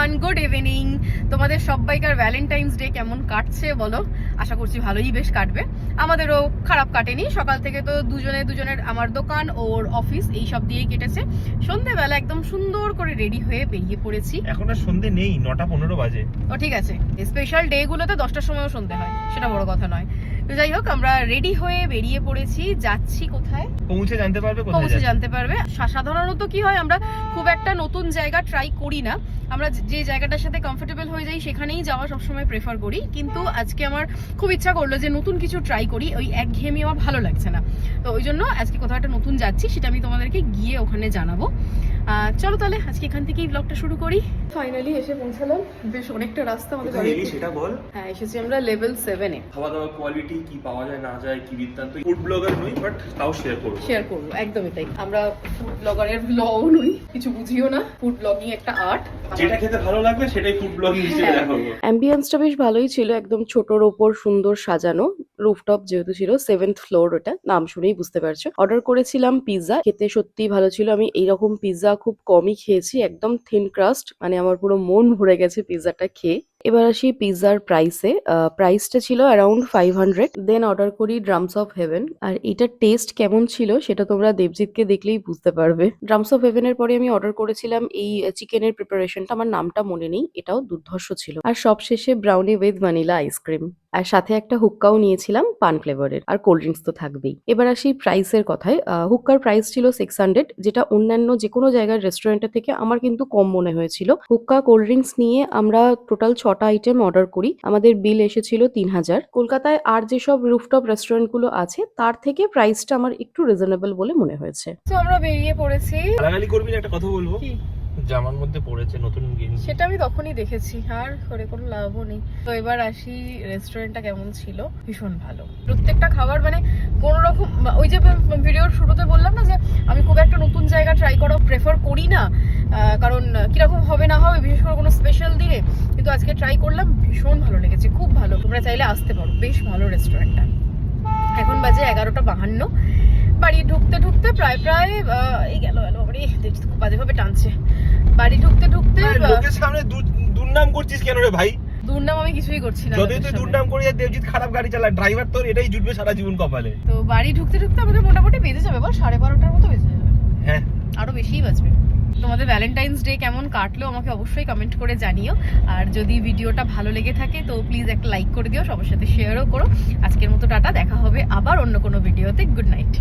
Everyone, good evening. তোমাদের সবাইকার Valentine's day কেমন কাটছে বলো? আশা করছি ভালোই বেশ কাটবে। আমাদেরও খারাপ কাটেনি। সকাল থেকে তো দুজনের আমার দোকান ওর অফিস এই সব দিয়েই কেটেছে। সন্ধ্যেবেলা একদম সুন্দর করে রেডি হয়ে বেরিয়ে পড়েছি। এখন আর সন্ধ্যে নেই, 9:15 বাজে। ও ঠিক আছে, স্পেশাল ডে গুলোতে 10টার সময়ও সন্ধ্যে হয়, সেটা বড় কথা নয়। তো যাই হোক, আমরা রেডি হয়ে বেরিয়ে পড়েছি। যাচ্ছি কোথায় পৌঁছে জানতে পারবে কোথায় পৌঁছে যাচ্ছি। জানতে পারবে। সাধারণত কি হয়, আমরা খুব একটা নতুন জায়গা ট্রাই করি না। আমরা যে জায়গাটার সাথে কমফোর্টেবল হয়ে যাই সেখানেই যাওয়া সবসময় প্রেফার করি। কিন্তু আজকে আমার খুব ইচ্ছা করলো যে নতুন কিছু ট্রাই করি। ওই একঘেয়েমি আমার ভালো লাগছে না, তো ওই জন্য আজকে কোথাও একটা নতুন যাচ্ছি, সেটা আমি তোমাদেরকে গিয়ে ওখানে জানাবো। চলো তাহলে আজকে এখান থেকেই ব্লগটা শুরু করি। ফাইনালি এসে পৌঁছালাম। বেশ অনেকটা রাস্তা আমাদের বাড়ি থেকে। সেটা বল। হ্যাঁ, এসেছি আমরা লেভেল 7 এ। খাওয়া দাওয়ার কোয়ালিটি কি পাওয়া যায় না যায় কি বৃত্তান্ত। ফুড ব্লগার নই, বাট তাও শেয়ার করবো। একদমই তাই। আমরা ফুড ব্লগারের ব্লগও নই, কিছু বুঝিও না। ফুড ব্লগিং একটা আর্ট। যেটা খেতে ভালো লাগবে সেটাই ফুড ব্লগিং হিসেবে দেখাবো। অ্যাম্বিয়েন্সটা বেশ ভালোই ছিল, একদম ছোটর ওপর সুন্দর সাজানো। রুফটপ যেহেতু ছিল, 7th ফ্লোর, ওটা নাম শুনেই বুঝতে পারছো। অর্ডার করেছিলাম পিৎজা, খেতে সত্যিই ভালো ছিল। আমি এইরকম পিৎজা খুব কমই খেয়েছি, একদম থিন ক্রাস্ট, মানে আমার পুরো মন ভরে গেছে পিৎজাটা খেয়ে। এবার আসি পিৎজার প্রাইসে। প্রাইসটা ছিল অ্যারাউন্ড 500। দেন অর্ডার করি ড্রামস অফ হেভেন। আর এটার টেস্ট কেমন ছিল সেটা তোমরা দেবজিৎকে দেখলেই বুঝতে পারবে। ড্রামস অফ হেভেনের পরে আমি অর্ডার করেছিলাম এই চিকেনের প্রিপারেশনটা, আমার নামটা মনে নেই, এটাও দুর্ধর্ষ ছিল। আর সবশেষে ব্রাউনি উইথ ভ্যানিলা আইসক্রিম, আর সাথে একটা হুক্কাও নিয়েছিলাম পান ফ্লেভারের, আর কোল্ড ড্রিঙ্কস তো থাকবেই। এবার আসি প্রাইসের কথায়। হুক্কার প্রাইস ছিল 600, যেটা অন্যান্য যে কোনো জায়গার রেস্টুরেন্টের থেকে আমার কিন্তু কম মনে হয়েছিল। হুক্কা, কোল্ড ড্রিঙ্কস নিয়ে আমরা টোটাল 6টা আইটেম অর্ডার করি। আমাদের বিল এসেছিল 3000। কলকাতায় আর যেসব রুফটপ রেস্টুরেন্ট গুলো আছে তার থেকে প্রাইসটা আমার একটু রিজনেবল বলে মনে হয়েছে। তো আমরা বেরিয়ে পড়েছি। গালাগালি করবি না, একটা কথা বলবো। জামার মধ্যে পড়েছে নতুন গেঞ্জি, সেটা আমি তখনই দেখেছি, আর করে কোনো লাভও নেই। তো এবার আসি, রেস্টুরেন্টটা কেমন ছিল? ভীষণ ভালো। প্রত্যেকটা খাবার মানে কোন রকম, ওই যে ভিডিওর শুরুতে বললাম না যে আমি খুব একটা নতুন জায়গা ট্রাই করা প্রেফার করি না, কারণ কিরকম হবে না হবে, বিশেষ করে কোনো স্পেশাল দিনে। কিন্তু আজকে ট্রাই করলাম, ভীষণ ভালো লেগেছে, খুব ভালো। তোমরা চাইলে আসতে পারো, বেশ ভালো রেস্টুরেন্টটা। এখন বাজে 11:52। বাড়ি ঢুকতে ঢুকতে প্রায় এই গেল খুব বাজে ভাবে টানছে। বাড়ি ঢুকতে লোকের সামনে দুর্নাম করছিস কেন রে ভাই? দুর্নাম আমি কিছুই করছি না। যতই তুই দুর্নাম করি, দেবজিৎ খারাপ গাড়ি চালায়, ড্রাইভার তোর এটাই জুটবে সারা জীবন কপালে। তো বাড়ি ঢুকতে আমাদের মোটামুটি বেজে যাবে, বল 12:30টার মতো বেজে যাবে। হ্যাঁ, আরো বেশিই বাজবে। তোমাদের ভ্যালেন্টাইন্স ডে কেমন কাটলো আমাকে অবশ্যই কমেন্ট করে জানিও। আর যদি ভিডিওটা ভালো লেগে থাকে তো প্লিজ একটা লাইক করে দিও, সবার সাথে শেয়ারও করো। আজকের মতো টাটা, দেখা হবে আবার অন্য কোনো ভিডিওতে। Good night.